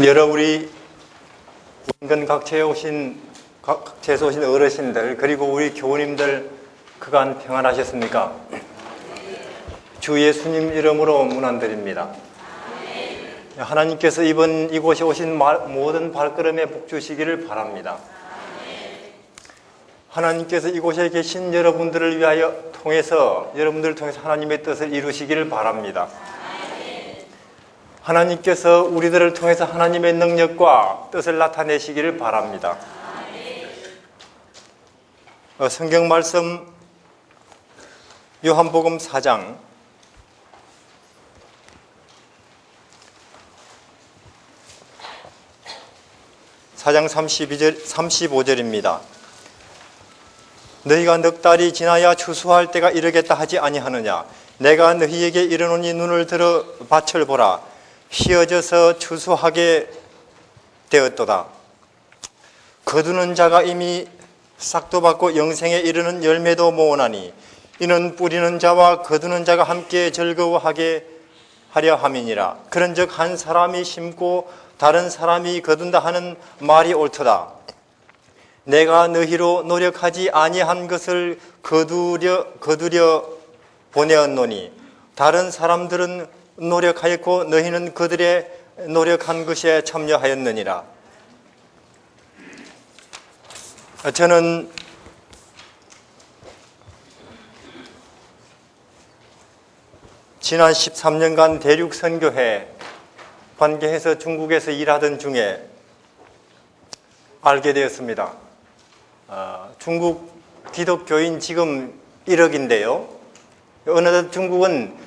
여러 우리 인근 각처에 오신 어르신들, 그리고 우리 교우님들 그간 평안하셨습니까? 주 예수님 이름으로 문안드립니다. 하나님께서 이곳에 오신 모든 발걸음에 복 주시기를 바랍니다. 하나님께서 이곳에 계신 여러분들을 통해서 하나님의 뜻을 이루시기를 바랍니다. 하나님께서 우리들을 통해서 하나님의 능력과 뜻을 나타내시기를 바랍니다. 성경 말씀 요한복음 4장 35절입니다. 너희가 넉 달이 지나야 추수할 때가 이르겠다 하지 아니하느냐? 내가 너희에게 이르노니 눈을 들어 밭을 보라. 휘어져서 추수하게 되었도다. 거두는 자가 이미 싹도 받고 영생에 이르는 열매도 모으나니 이는 뿌리는 자와 거두는 자가 함께 즐거워하게 하려 함이니라. 그런즉 한 사람이 심고 다른 사람이 거둔다 하는 말이 옳도다. 내가 너희로 노력하지 아니한 것을 거두려 보내었노니 다른 사람들은 노력하였고 너희는 그들의 노력한 것에 참여하였느니라. 저는 지난 13년간 대륙 선교회 관계해서 중국에서 일하던 중에 알게 되었습니다. 중국 기독교인 지금 1억인데요. 어느덧 중국은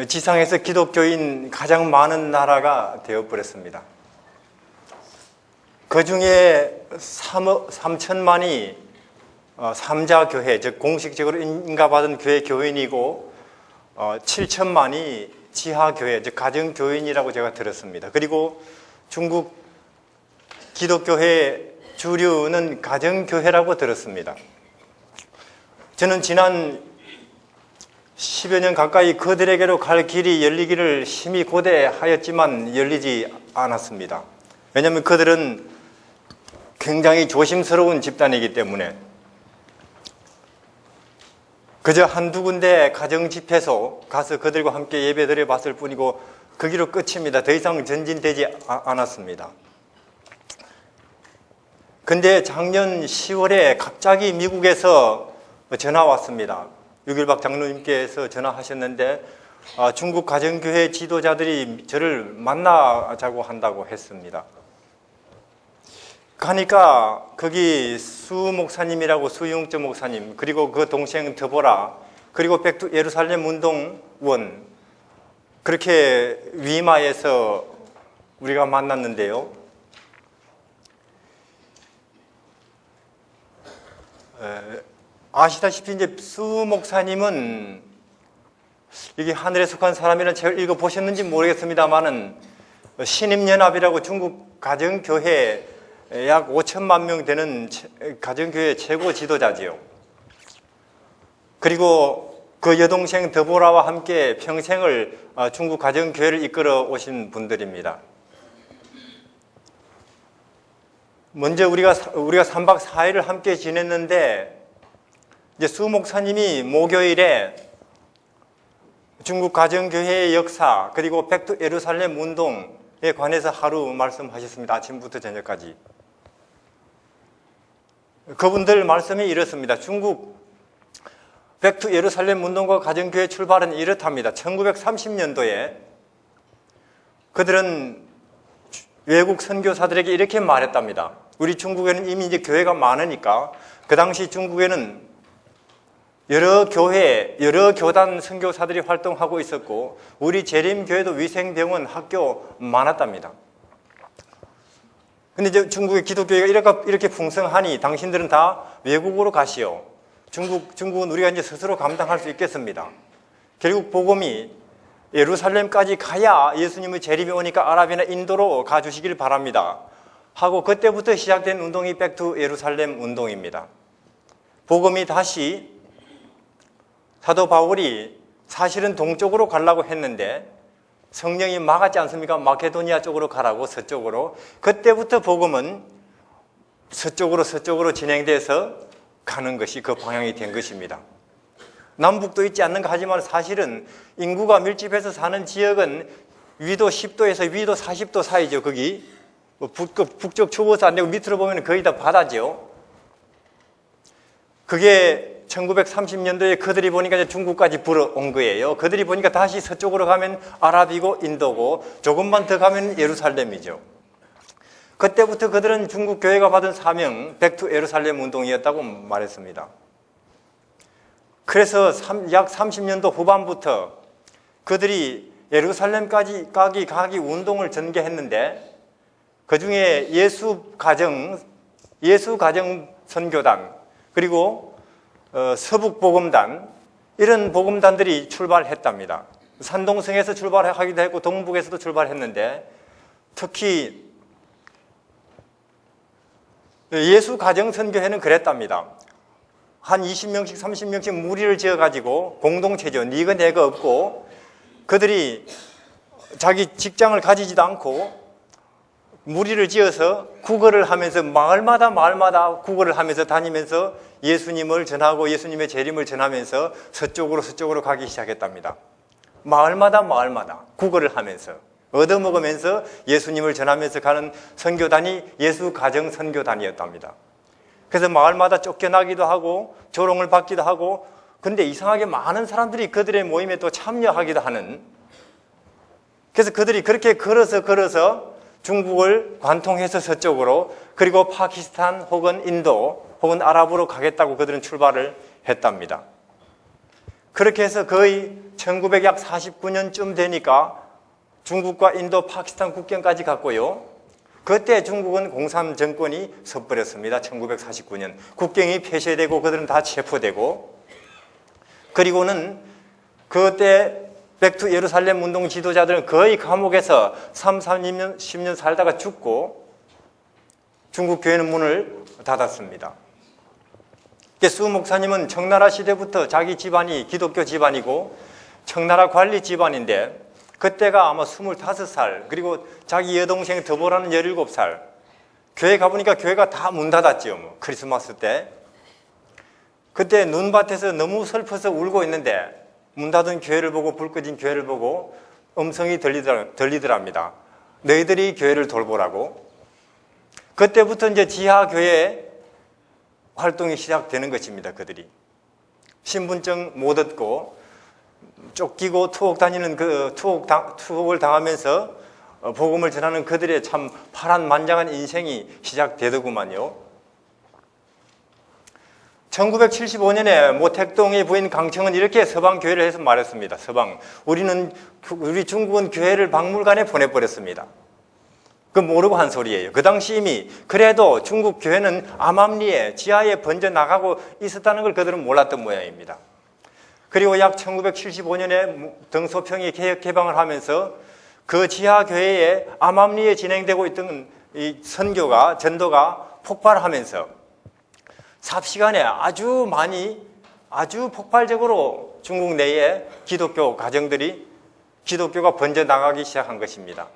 지상에서 기독교인 가장 많은 나라가 되어버렸습니다. 그 중에 3천만이 삼자교회, 즉 공식적으로 인가받은 교회 교인이고 7천만이 지하교회, 즉 가정교인이라고 제가 들었습니다. 그리고 중국 기독교회 주류는 가정교회라고 들었습니다. 저는 지난 10여 년 가까이 그들에게로 갈 길이 열리기를 심히 고대하였지만 열리지 않았습니다. 왜냐하면 그들은 굉장히 조심스러운 집단이기 때문에 그저 한두 군데 가정 집회소 가서 그들과 함께 예배 드려 봤을 뿐이고 그 길로 끝입니다. 더 이상 전진되지 않았습니다. 근데 작년 10월에 갑자기 미국에서 전화 왔습니다. 6.1박 장로님께서 전화하셨는데 중국 가정교회 지도자들이 저를 만나자고 한다고 했습니다. 가니까 거기 수 목사님이라고 수용저 목사님, 그리고 그 동생 드보라, 그리고 백두 예루살렘 운동원, 그렇게 위마에서 우리가 만났는데요. 아시다시피 이제 수 목사님은 이게 하늘에 속한 사람이라는 책을 읽어보셨는지 모르겠습니다만은 신임연합이라고 중국 가정교회 약 5천만 명 되는 가정교회 최고 지도자지요. 그리고 그 여동생 드보라와 함께 평생을 중국 가정교회를 이끌어 오신 분들입니다. 먼저 우리가 3박 4일을 함께 지냈는데 이제 수 목사님이 목요일에 중국 가정교회의 역사 그리고 백두 예루살렘 운동에 관해서 하루 말씀하셨습니다. 아침부터 저녁까지. 그분들 말씀이 이렇습니다. 중국 백두 예루살렘 운동과 가정교회 출발은 이렇답니다. 1930년도에 그들은 외국 선교사들에게 이렇게 말했답니다. 우리 중국에는 이미 이제 교회가 많으니까 그 당시 중국에는 여러 교회, 여러 교단 선교사들이 활동하고 있었고 우리 재림교회도 위생병원, 학교 많았답니다. 근데 이제 중국의 기독교회가 이렇게 풍성하니 당신들은 다 외국으로 가시오. 중국은 우리가 이제 스스로 감당할 수 있겠습니다. 결국 복음이 예루살렘까지 가야 예수님의 재림이 오니까 아랍이나 인도로 가주시길 바랍니다. 하고 그때부터 시작된 운동이 백투 예루살렘 운동입니다. 복음이 다시 사도 바울이 사실은 동쪽으로 가려고 했는데 성령이 막았지 않습니까? 마케도니아 쪽으로 가라고, 서쪽으로. 그때부터 복음은 서쪽으로 진행돼서 가는 것이 그 방향이 된 것입니다. 남북도 있지 않는가 하지만 사실은 인구가 밀집해서 사는 지역은 위도 10도에서 위도 40도 사이죠. 거기 북쪽 초고서 안 되고 밑으로 보면 거의 다 바다죠. 그게 1930년도에 그들이 보니까 이제 중국까지 불어온 거예요. 그들이 보니까 다시 서쪽으로 가면 아랍이고 인도고 조금만 더 가면 예루살렘이죠. 그때부터 그들은 중국 교회가 받은 사명 백투 예루살렘 운동이었다고 말했습니다. 그래서 약 30년도 후반부터 그들이 예루살렘까지 가기 운동을 전개했는데 그중에 예수가정 선교단 그리고 서북복음단 이런 복음단들이 출발했답니다. 산동성에서 출발하기도 했고 동북에서도 출발했는데 특히 예수가정선교회는 그랬답니다. 한 20명씩 30명씩 무리를 지어가지고 공동체죠. 니가 내가 없고 그들이 자기 직장을 가지지도 않고 무리를 지어서 구걸을 하면서 마을마다 구걸을 하면서 다니면서 예수님을 전하고 예수님의 재림을 전하면서 서쪽으로 가기 시작했답니다. 마을마다 구걸을 하면서 얻어먹으면서 예수님을 전하면서 가는 선교단이 예수가정선교단이었답니다. 그래서 마을마다 쫓겨나기도 하고 조롱을 받기도 하고 근데 이상하게 많은 사람들이 그들의 모임에 또 참여하기도 하는 그래서 그들이 그렇게 걸어서 중국을 관통해서 서쪽으로 그리고 파키스탄 혹은 인도 혹은 아랍으로 가겠다고 그들은 출발을 했답니다. 그렇게 해서 거의 1949년쯤 되니까 중국과 인도, 파키스탄 국경까지 갔고요. 그때 중국은 공산 정권이 서버렸습니다. 1949년. 국경이 폐쇄되고 그들은 다 체포되고 그리고는 그때 백투 예루살렘 운동 지도자들은 거의 감옥에서 30년 살다가 죽고 중국 교회는 문을 닫았습니다. 수 목사님은 청나라 시대부터 자기 집안이 기독교 집안이고 청나라 관리 집안인데 그때가 아마 25살 그리고 자기 여동생 더보라는 17살 교회 가보니까 교회가 다 문 닫았지요. 크리스마스 때 그때 눈밭에서 너무 슬퍼서 울고 있는데 문 닫은 교회를 보고 불 꺼진 교회를 보고 음성이 들리더랍니다. 너희들이 교회를 돌보라고. 그때부터 이제 지하교회 활동이 시작되는 것입니다. 그들이 신분증 못 얻고 쫓기고 투옥 다니는 투옥을 당하면서 복음을 전하는 그들의 참 파란만장한 인생이 시작되더구만요. 1975년에 모택동의 부인 강청은 이렇게 서방교회를 해서 말했습니다. 우리 중국은 교회를 박물관에 보내버렸습니다. 그 모르고 한 소리예요. 그 당시 이미 그래도 중국 교회는 암암리에 지하에 번져 나가고 있었다는 걸 그들은 몰랐던 모양입니다. 그리고 약 1975년에 덩소평이 개혁 개방을 하면서 그 지하 교회에 암암리에 진행되고 있던 이 전도가 폭발하면서 삽시간에 아주 폭발적으로 중국 내에 기독교가 번져 나가기 시작한 것입니다.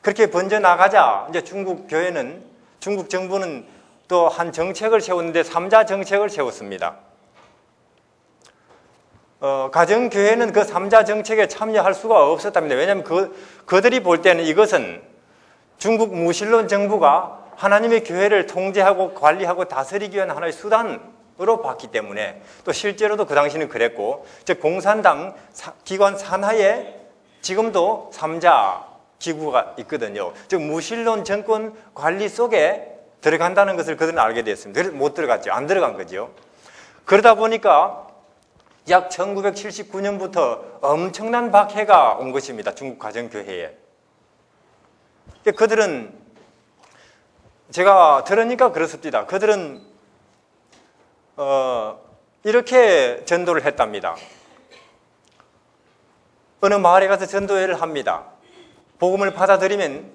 그렇게 번져 나가자 이제 중국 정부는 또 한 정책을 세웠는데 3자 정책을 세웠습니다. 가정교회는 그 3자 정책에 참여할 수가 없었답니다. 왜냐하면 그들이 볼 때는 이것은 중국 무신론 정부가 하나님의 교회를 통제하고 관리하고 다스리기 위한 하나의 수단으로 봤기 때문에 또 실제로도 그 당시는 그랬고 즉 공산당 기관 산하에 지금도 3자 기구가 있거든요. 즉 무신론 정권 관리 속에 들어간다는 것을 그들은 알게 됐습니다. 그래서 못 들어갔죠. 안 들어간 거죠. 그러다 보니까 약 1979년부터 엄청난 박해가 온 것입니다. 중국 가정교회에. 그들은 제가 들으니까 그렇습니다. 그들은 이렇게 전도를 했답니다. 어느 마을에 가서 전도회를 합니다. 복음을 받아들이면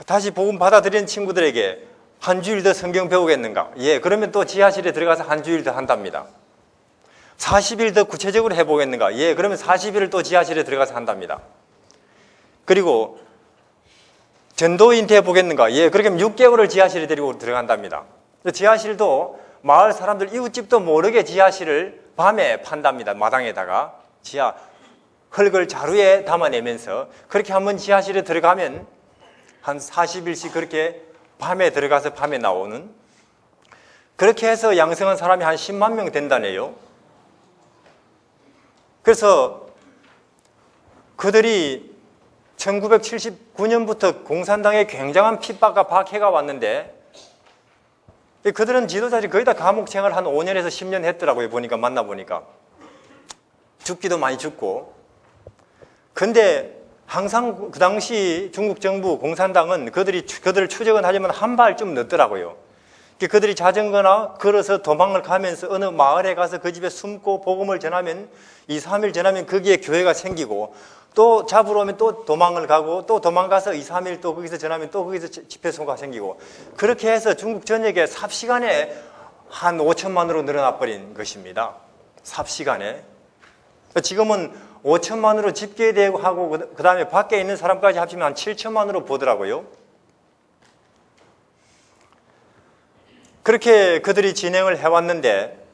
다시 복음 받아들이는 친구들에게 한 주일 더 성경 배우겠는가? 예, 그러면 또 지하실에 들어가서 한 주일 더 한답니다. 40일 더 구체적으로 해보겠는가? 예, 그러면 40일을 또 지하실에 들어가서 한답니다. 그리고 전도인 돼 보겠는가? 예, 그렇게 하면 6개월을 지하실에 데리고 들어간답니다. 지하실도 마을 사람들 이웃집도 모르게 지하실을 밤에 판답니다. 마당에다가 지하 흙을 자루에 담아내면서 그렇게 한번 지하실에 들어가면 한 40일씩 그렇게 밤에 들어가서 밤에 나오는, 그렇게 해서 양성한 사람이 한 10만 명 된다네요. 그래서 그들이 1979년부터 공산당의 굉장한 핍박과 박해가 왔는데, 그들은 지도자들이 거의 다 감옥 생활 한 5년에서 10년 했더라고요. 만나보니까. 죽기도 많이 죽고. 근데 항상 그 당시 중국 정부 공산당은 그들을 추적은 하지만 한 발 좀 늦더라고요. 그들이 자전거나 걸어서 도망을 가면서 어느 마을에 가서 그 집에 숨고 복음을 전하면 2, 3일 전하면 거기에 교회가 생기고, 또 잡으러 오면 또 도망을 가고, 또 도망가서 2, 3일 또 거기서 전하면 또 거기서 집회소가 생기고, 그렇게 해서 중국 전역에 삽시간에 한 5천만으로 늘어나 버린 것입니다. 삽시간에. 지금은 5천만으로 집계되고 하고 그 다음에 밖에 있는 사람까지 합치면 한 7천만으로 보더라고요. 그렇게 그들이 진행을 해왔는데,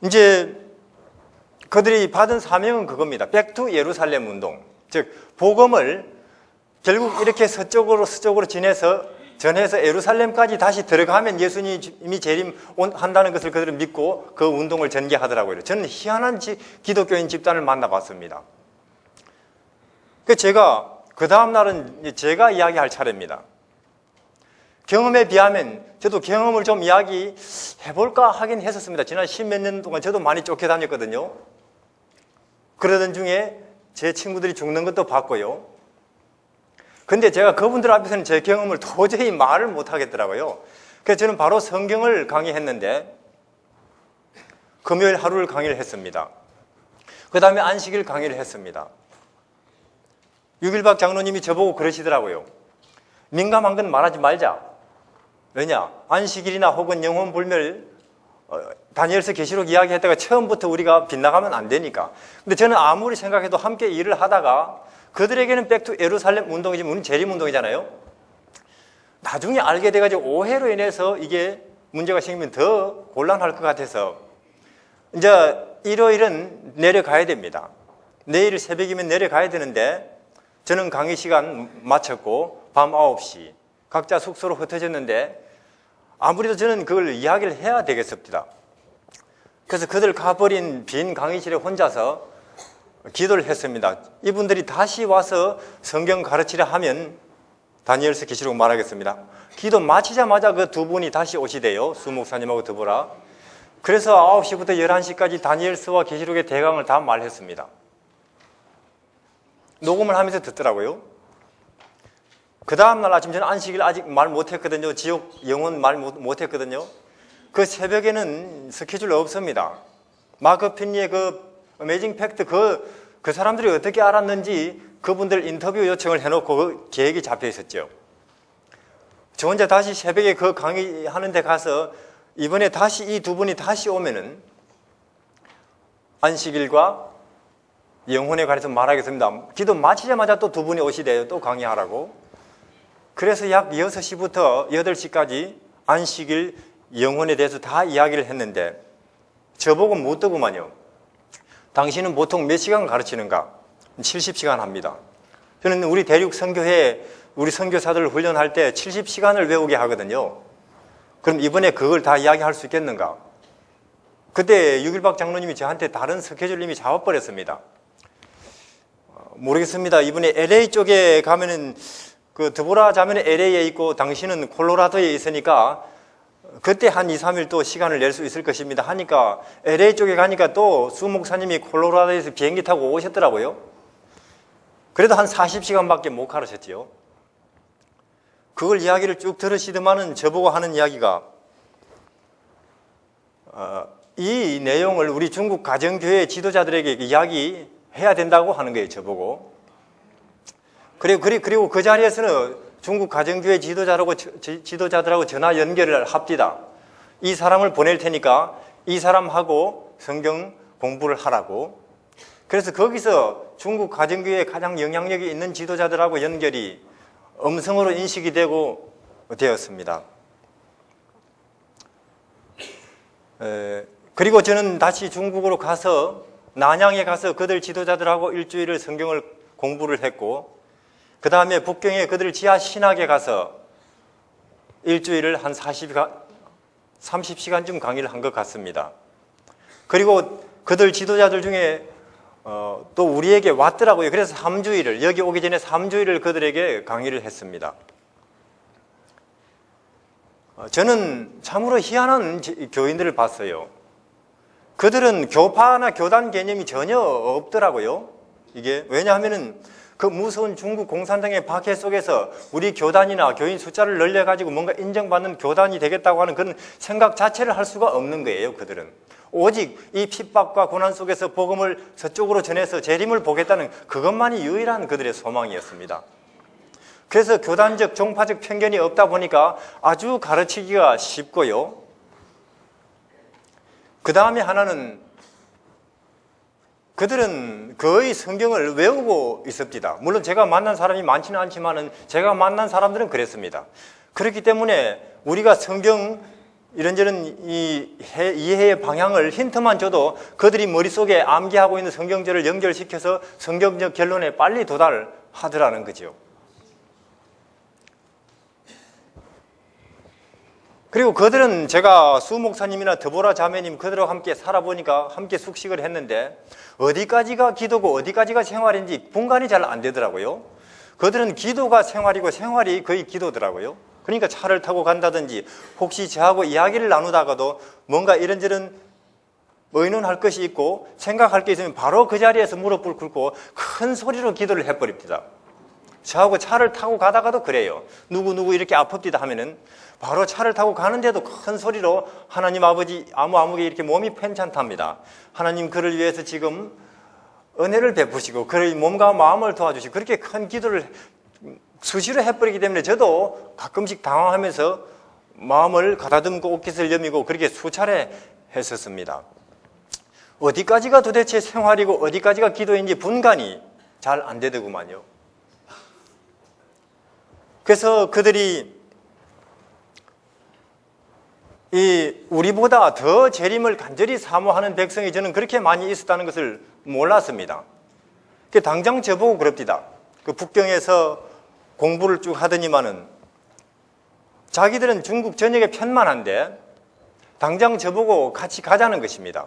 이제 그들이 받은 사명은 그겁니다. 백투 예루살렘 운동. 즉 복음을 결국 이렇게 서쪽으로 전해서 예루살렘까지 다시 들어가면 예수님이 재림한다는 것을 그들은 믿고 그 운동을 전개하더라고요. 저는 희한한 기독교인 집단을 만나봤습니다. 제가 그 다음 날은 제가 이야기할 차례입니다. 경험에 비하면 저도 경험을 좀 이야기해볼까 하긴 했었습니다. 지난 10몇 년 동안 저도 많이 쫓겨다녔거든요. 그러던 중에 제 친구들이 죽는 것도 봤고요. 근데 제가 그분들 앞에서는 제 경험을 도저히 말을 못하겠더라고요. 그래서 저는 바로 성경을 강의했는데, 금요일 하루를 강의를 했습니다. 그 다음에 안식일 강의를 했습니다. 6.1박 장로님이 저보고 그러시더라고요. 민감한 건 말하지 말자. 왜냐? 안식일이나 혹은 영혼불멸, 다니엘서 계시록 이야기했다가 처음부터 우리가 빗나가면 안 되니까. 근데 저는 아무리 생각해도 함께 일을 하다가 그들에게는 백투 예루살렘 운동이지만 우리는 재림운동이잖아요. 나중에 알게 돼가지고 오해로 인해서 이게 문제가 생기면 더 곤란할 것 같아서 이제 일요일은 내려가야 됩니다. 내일 새벽이면 내려가야 되는데 저는 강의 시간 마쳤고 밤 9시 각자 숙소로 흩어졌는데 아무래도 저는 그걸 이야기를 해야 되겠습니다. 그래서 그들 가버린 빈 강의실에 혼자서 기도를 했습니다. 이분들이 다시 와서 성경 가르치려 하면 다니엘서 계시록 말하겠습니다. 기도 마치자마자 그 두 분이 다시 오시대요. 수 목사님하고 더불어. 그래서 9시부터 11시까지 다니엘서와 계시록의 대강을 다 말했습니다. 녹음을 하면서 듣더라고요. 그 다음날 아침 저는 안식일 아직 말 못했거든요. 지옥 영혼 말 못했거든요. 그 새벽에는 스케줄 없습니다. 마크 핀리의 그 어메이징 팩트 그 사람들이 어떻게 알았는지 그분들 인터뷰 요청을 해놓고 그 계획이 잡혀 있었죠. 저 혼자 다시 새벽에 그 강의하는 데 가서 이번에 다시 이 두 분이 다시 오면은 안식일과 영혼에 관해서 말하겠습니다. 기도 마치자마자 또 두 분이 오시대요. 또 강의하라고. 그래서 약 6시부터 8시까지 안식일 영혼에 대해서 다 이야기를 했는데 저보고 묻더구만요. 당신은 보통 몇 시간 가르치는가? 70시간 합니다. 저는 우리 대륙 선교회 우리 선교사들을 훈련할 때 70시간을 외우게 하거든요. 그럼 이번에 그걸 다 이야기할 수 있겠는가? 그때 6.1박 장로님이 저한테 다른 스케줄 이미 잡아버렸습니다. 모르겠습니다. 이번에 LA 쪽에 가면은 그 드보라 자매는 LA에 있고 당신은 콜로라도에 있으니까 그때 한 2, 3일 또 시간을 낼 수 있을 것입니다 하니까 LA 쪽에 가니까 또 수 목사님이 콜로라도에서 비행기 타고 오셨더라고요. 그래도 한 40시간밖에 못 가르쳤지요. 그걸 이야기를 쭉 들으시더만은 저보고 하는 이야기가 이 내용을 우리 중국 가정교회 지도자들에게 이야기해야 된다고 하는 거예요. 저보고. 그리고 그 자리에서는 중국 가정교회 지도자들하고 전화 연결을 합디다. 이 사람을 보낼 테니까 이 사람하고 성경 공부를 하라고. 그래서 거기서 중국 가정교회에 가장 영향력이 있는 지도자들하고 연결이 음성으로 인식이 되고 되었습니다. 그리고 저는 다시 중국으로 가서 난양에 가서 그들 지도자들하고 일주일을 성경을 공부를 했고, 그 다음에 북경에 그들 지하 신학에 가서 일주일을 한 30시간쯤 강의를 한 것 같습니다. 그리고 그들 지도자들 중에 또 우리에게 왔더라고요. 그래서 3주일을, 여기 오기 전에 3주일을 그들에게 강의를 했습니다. 저는 참으로 희한한 교인들을 봤어요. 그들은 교파나 교단 개념이 전혀 없더라고요. 이게 왜냐하면은 그 무서운 중국 공산당의 박해 속에서 우리 교단이나 교인 숫자를 늘려가지고 뭔가 인정받는 교단이 되겠다고 하는 그런 생각 자체를 할 수가 없는 거예요. 그들은 오직 이 핍박과 고난 속에서 복음을 서쪽으로 전해서 재림을 보겠다는 그것만이 유일한 그들의 소망이었습니다. 그래서 교단적 종파적 편견이 없다 보니까 아주 가르치기가 쉽고요. 그 다음에 하나는 그들은 거의 성경을 외우고 있습니다. 물론 제가 만난 사람이 많지는 않지만은 제가 만난 사람들은 그랬습니다. 그렇기 때문에 우리가 성경 이런저런 이해의 방향을 힌트만 줘도 그들이 머릿속에 암기하고 있는 성경절을 연결시켜서 성경적 결론에 빨리 도달하더라는 거죠. 그리고 그들은 제가 수 목사님이나 드보라 자매님 그들하고 함께 살아보니까 함께 숙식을 했는데 어디까지가 기도고 어디까지가 생활인지 분간이 잘 안 되더라고요. 그들은 기도가 생활이고 생활이 거의 기도더라고요. 그러니까 차를 타고 간다든지 혹시 저하고 이야기를 나누다가도 뭔가 이런저런 의논할 것이 있고 생각할 게 있으면 바로 그 자리에서 무릎을 꿇고 큰 소리로 기도를 해버립니다. 저하고 차를 타고 가다가도 그래요. 누구 이렇게 아픕디다 하면은 바로 차를 타고 가는데도 큰 소리로 하나님 아버지 아무개 이렇게 몸이 편찮답니다. 하나님 그를 위해서 지금 은혜를 베푸시고 그의 몸과 마음을 도와주시고 그렇게 큰 기도를 수시로 해버리기 때문에 저도 가끔씩 당황하면서 마음을 가다듬고 옷깃을 여미고 그렇게 수차례 했었습니다. 어디까지가 도대체 생활이고 어디까지가 기도인지 분간이 잘 안 되더구만요. 그래서 그들이 우리보다 더 재림을 간절히 사모하는 백성이 저는 그렇게 많이 있었다는 것을 몰랐습니다. 당장 저보고 그럽디다. 그 북경에서 공부를 쭉 하더니만은 자기들은 중국 전역에 편만한데 당장 저보고 같이 가자는 것입니다.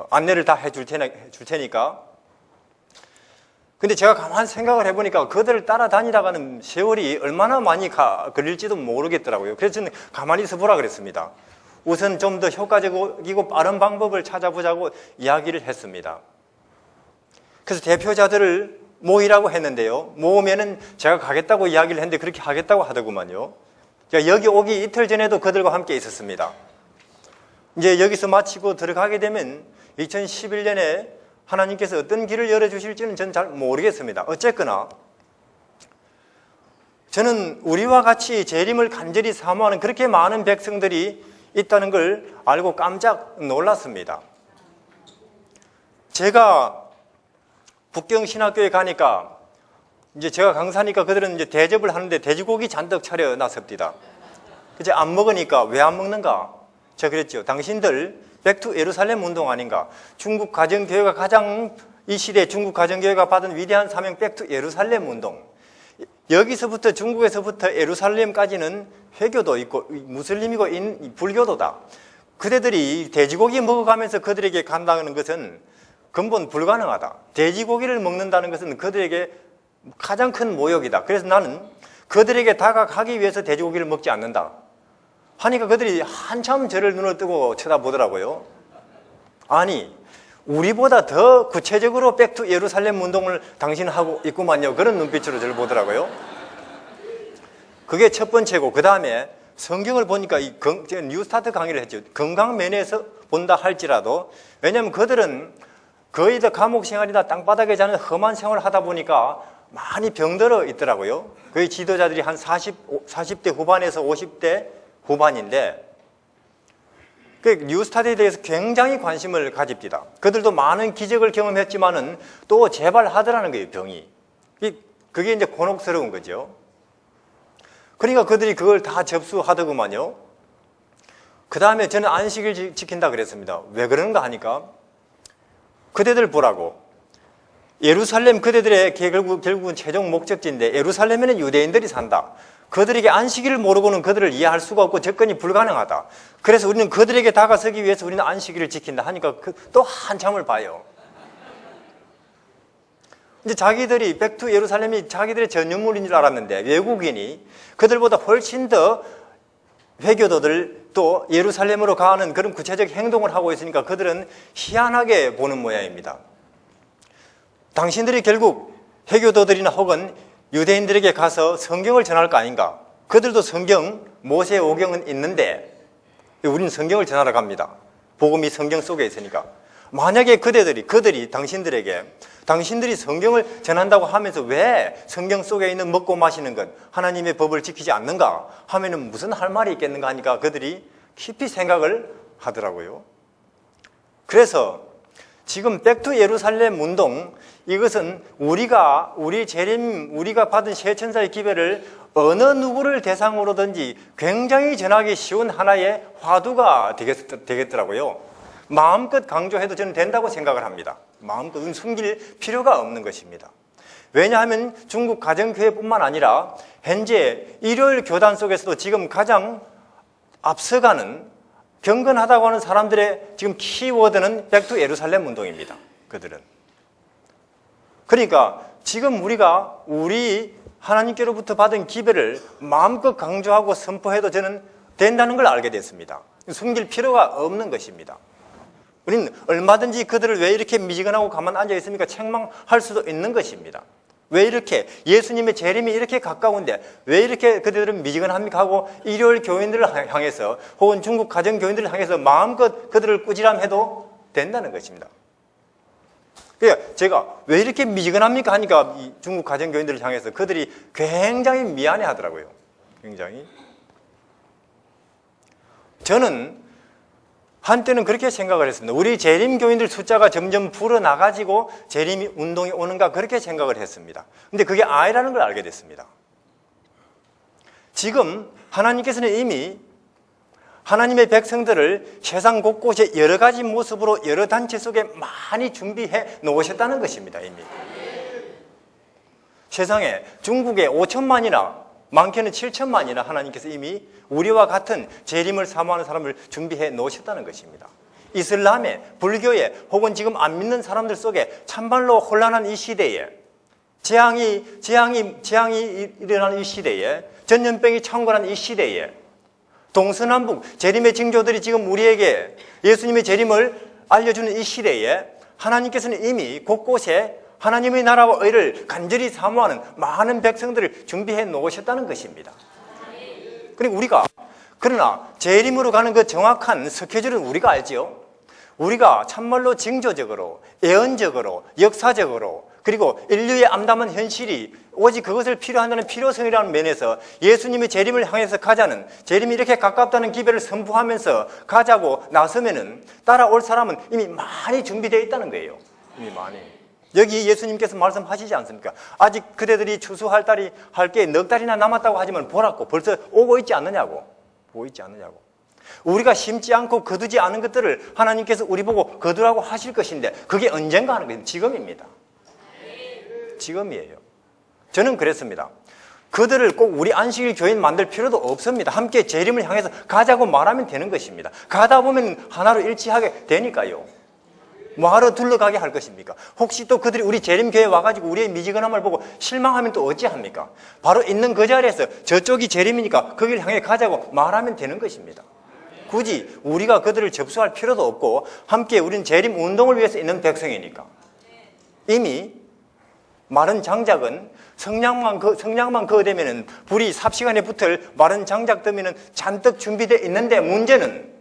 안내를 다 해줄 테니까. 근데 제가 가만히 생각을 해보니까 그들을 따라다니다가는 세월이 얼마나 많이 걸릴지도 모르겠더라고요. 그래서 저는 가만히 있어 보라 그랬습니다. 우선 좀 더 효과적이고 빠른 방법을 찾아보자고 이야기를 했습니다. 그래서 대표자들을 모이라고 했는데요. 모으면은 제가 가겠다고 이야기를 했는데 그렇게 하겠다고 하더구만요. 여기 오기 이틀 전에도 그들과 함께 있었습니다. 이제 여기서 마치고 들어가게 되면 2011년에 하나님께서 어떤 길을 열어주실지는 저는 잘 모르겠습니다. 어쨌거나 저는 우리와 같이 재림을 간절히 사모하는 그렇게 많은 백성들이 있다는 걸 알고 깜짝 놀랐습니다. 제가 북경 신학교에 가니까 이제 제가 강사니까 그들은 이제 대접을 하는데 돼지고기 잔뜩 차려놨습니다. 이제 안 먹으니까 왜 안 먹는가? 제가 그랬죠. 당신들 백투 예루살렘 운동 아닌가? 중국 가정교회가 가장 이 시대 중국 가정교회가 받은 위대한 사명 백투 예루살렘 운동. 여기서부터 중국에서부터 예루살렘까지는 회교도 있고 무슬림이고 불교도다. 그대들이 돼지고기 먹어가면서 그들에게 간다는 것은 근본 불가능하다. 돼지고기를 먹는다는 것은 그들에게 가장 큰 모욕이다. 그래서 나는 그들에게 다가가기 위해서 돼지고기를 먹지 않는다 하니까 그들이 한참 저를 눈을 뜨고 쳐다보더라고요. 아니, 우리보다 더 구체적으로 백투 예루살렘 운동을 당신은 하고 있구만요. 그런 눈빛으로 저를 보더라고요. 그게 첫 번째고, 그 다음에 성경을 보니까 제가 뉴스타트 강의를 했죠. 건강 면에서 본다 할지라도, 왜냐하면 그들은 거의 다 감옥 생활이나 땅바닥에 자는 험한 생활을 하다 보니까 많이 병들어 있더라고요. 거의 지도자들이 한 40대 후반에서 50대 후반인데 그 뉴스타트에 대해서 굉장히 관심을 가집니다. 그들도 많은 기적을 경험했지만은 또 재발하더라는 거예요, 병이. 그게 이제 곤혹스러운 거죠. 그러니까 그들이 그걸 다 접수하더구만요. 그 다음에 저는 안식일 지킨다 그랬습니다. 왜 그러는가 하니까 그대들 보라고. 예루살렘 그대들의 결국은 최종 목적지인데 예루살렘에는 유대인들이 산다. 그들에게 안식일을 모르고는 그들을 이해할 수가 없고 접근이 불가능하다. 그래서 우리는 그들에게 다가서기 위해서 우리는 안식일을 지킨다 하니까 또 한참을 봐요. 이제 자기들이 백투 예루살렘이 자기들의 전유물인 줄 알았는데 외국인이 그들보다 훨씬 더 회교도들 또 예루살렘으로 가는 그런 구체적 행동을 하고 있으니까 그들은 희한하게 보는 모양입니다. 당신들이 결국 회교도들이나 혹은 유대인들에게 가서 성경을 전할 거 아닌가? 그들도 성경, 모세 오경은 있는데 우리는 성경을 전하러 갑니다. 복음이 성경 속에 있으니까. 만약에 그들이 당신들이 성경을 전한다고 하면서 왜 성경 속에 있는 먹고 마시는 것, 하나님의 법을 지키지 않는가 하면은 무슨 할 말이 있겠는가 하니까 그들이 깊이 생각을 하더라고요. 그래서 지금 백투 예루살렘 운동, 이것은 우리가 받은 세천사의 기별을 어느 누구를 대상으로든지 굉장히 전하기 쉬운 하나의 화두가 되겠더라고요. 마음껏 강조해도 저는 된다고 생각을 합니다. 마음껏 숨길 필요가 없는 것입니다. 왜냐하면 중국 가정교회뿐만 아니라 현재 일요일 교단 속에서도 지금 가장 앞서가는 경건하다고 하는 사람들의 지금 키워드는 백투 예루살렘 운동입니다. 그들은. 그러니까 지금 우리 하나님께로부터 받은 기별을 마음껏 강조하고 선포해도 저는 된다는 걸 알게 됐습니다. 숨길 필요가 없는 것입니다. 우리는 얼마든지 그들을 왜 이렇게 미지근하고 가만 앉아 있습니까? 책망할 수도 있는 것입니다. 왜 이렇게 예수님의 재림이 이렇게 가까운데 왜 이렇게 그들은 미지근합니까 하고 일요일 교인들을 향해서 혹은 중국 가정 교인들을 향해서 마음껏 그들을 꾸지람해도 된다는 것입니다. 그러니까 제가 왜 이렇게 미지근합니까 하니까 이 중국 가정 교인들을 향해서 그들이 굉장히 미안해 하더라고요. 굉장히. 저는 한때는 그렇게 생각을 했습니다. 우리 재림 교인들 숫자가 점점 불어나가지고 재림 운동이 오는가 그렇게 생각을 했습니다. 근데 그게 아니라는 걸 알게 됐습니다. 지금 하나님께서는 이미 하나님의 백성들을 세상 곳곳에 여러 가지 모습으로 여러 단체 속에 많이 준비해 놓으셨다는 것입니다. 이미. 세상에 중국에 5천만이나 많게는 7천만이나 하나님께서 이미 우리와 같은 재림을 사모하는 사람을 준비해 놓으셨다는 것입니다. 이슬람에, 불교에 혹은 지금 안 믿는 사람들 속에 참말로 혼란한 이 시대에 재앙이 일어나는 이 시대에 전염병이 창궐한 이 시대에 동서남북 재림의 징조들이 지금 우리에게 예수님의 재림을 알려주는 이 시대에 하나님께서는 이미 곳곳에 하나님의 나라와 의를 간절히 사모하는 많은 백성들을 준비해 놓으셨다는 것입니다. 그러나 재림으로 가는 그 정확한 스케줄은 우리가 알지요. 우리가 참말로 징조적으로, 예언적으로, 역사적으로 그리고 인류의 암담한 현실이 오직 그것을 필요한다는 필요성이라는 면에서 예수님의 재림을 향해서 가자는 재림이 이렇게 가깝다는 기별을 선포하면서 가자고 나서면은 따라올 사람은 이미 많이 준비되어 있다는 거예요. 이미 많이. 여기 예수님께서 말씀하시지 않습니까? 아직 그대들이 추수할 달이 할 게 넉 달이나 남았다고 하지만 보라고 벌써 오고 있지 않느냐고. 보고 있지 않느냐고. 우리가 심지 않고 거두지 않은 것들을 하나님께서 우리 보고 거두라고 하실 것인데 그게 언젠가 하는 거예요. 지금입니다. 지금이에요. 저는 그랬습니다. 그들을 꼭 우리 안식일 교인 만들 필요도 없습니다. 함께 재림을 향해서 가자고 말하면 되는 것입니다. 가다 보면 하나로 일치하게 되니까요. 뭐하러 둘러가게 할 것입니까? 혹시 또 그들이 우리 재림교회에 와가지고 우리의 미지근함을 보고 실망하면 또 어찌합니까? 바로 있는 그 자리에서 저쪽이 재림이니까 거기를 향해 가자고 말하면 되는 것입니다. 굳이 우리가 그들을 접수할 필요도 없고 함께 우리는 재림 운동을 위해서 있는 백성이니까. 이미 마른 장작은 성냥만 그어대면은 불이 삽시간에 붙을 마른 장작 더미는 잔뜩 준비되어 있는데 문제는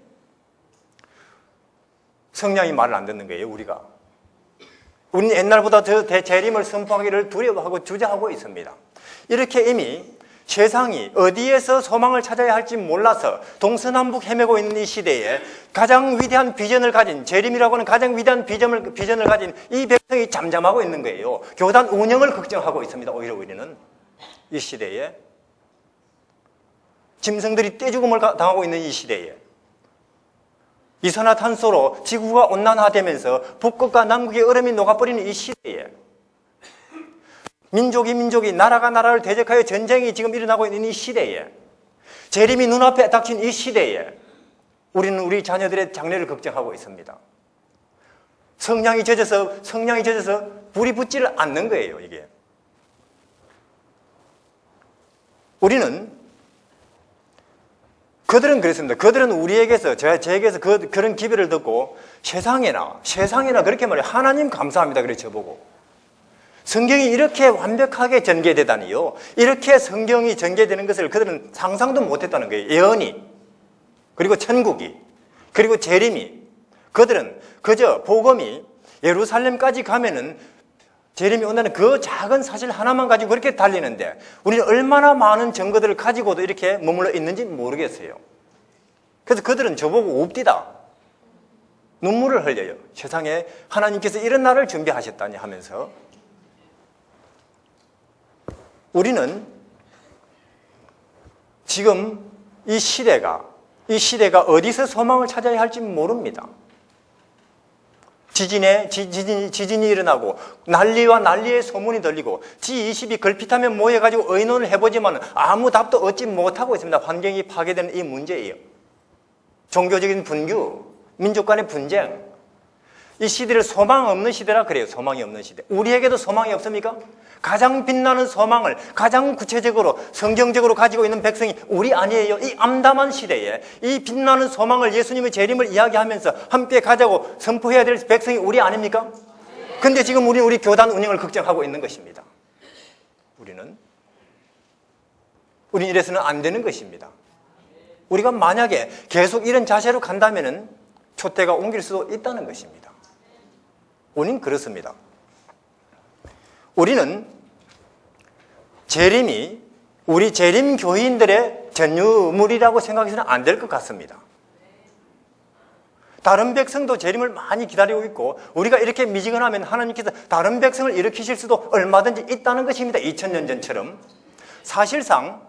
성령이 말을 안 듣는 거예요, 우리가. 우리는 옛날보다 더 재림을 선포하기를 두려워하고 주저하고 있습니다. 이렇게 이미 세상이 어디에서 소망을 찾아야 할지 몰라서 동서남북 헤매고 있는 이 시대에 가장 위대한 비전을 가진, 재림이라고 하는 가장 위대한 비전을 가진 이 백성이 잠잠하고 있는 거예요. 교단 운영을 걱정하고 있습니다. 오히려 우리는 이 시대에 짐승들이 떼죽음을 당하고 있는 이 시대에 이산화탄소로 지구가 온난화되면서 북극과 남극의 얼음이 녹아버리는 이 시대에 민족이 나라가 나라를 대적하여 전쟁이 지금 일어나고 있는 이 시대에 재림이 눈앞에 닥친 이 시대에 우리는 우리 자녀들의 장래를 걱정하고 있습니다. 성냥이 젖어서 불이 붙지를 않는 거예요. 이게 우리는 그들은 그랬습니다. 그들은 우리에게서 저에게서 그런 기별을 듣고 세상에나 그렇게 말해요. 하나님 감사합니다. 그래 저보고 성경이 이렇게 완벽하게 전개되다니요. 이렇게 성경이 전개되는 것을 그들은 상상도 못했다는 거예요. 예언이, 그리고 천국이, 그리고 재림이. 그들은 그저 복음이 예루살렘까지 가면은 재림이 온다는 그 작은 사실 하나만 가지고 그렇게 달리는데 우리는 얼마나 많은 증거들을 가지고도 이렇게 머물러 있는지 모르겠어요. 그래서 그들은 저보고 웁디다. 눈물을 흘려요. 세상에 하나님께서 이런 날을 준비하셨다니 하면서 우리는 지금 이 시대가 어디서 소망을 찾아야 할지 모릅니다. 지진이 일어나고 난리와 난리의 소문이 들리고 G20이 걸핏하면 모여가지고 의논을 해보지만 아무 답도 얻지 못하고 있습니다. 환경이 파괴되는 이 문제예요. 종교적인 분규, 민족 간의 분쟁. 이 시대를 소망 없는 시대라 그래요. 소망이 없는 시대. 우리에게도 소망이 없습니까? 가장 빛나는 소망을 가장 구체적으로 성경적으로 가지고 있는 백성이 우리 아니에요. 이 암담한 시대에 이 빛나는 소망을 예수님의 재림을 이야기하면서 함께 가자고 선포해야 될 백성이 우리 아닙니까? 근데 지금 우리 교단 운영을 걱정하고 있는 것입니다. 우리는 이래서는 안 되는 것입니다. 우리가 만약에 계속 이런 자세로 간다면은 촛대가 옮길 수도 있다는 것입니다. 우리는 그렇습니다. 우리는 재림이 우리 재림 교인들의 전유물이라고 생각해서는 안 될 것 같습니다. 다른 백성도 재림을 많이 기다리고 있고 우리가 이렇게 미지근하면 하나님께서 다른 백성을 일으키실 수도 얼마든지 있다는 것입니다. 2000년 전처럼. 사실상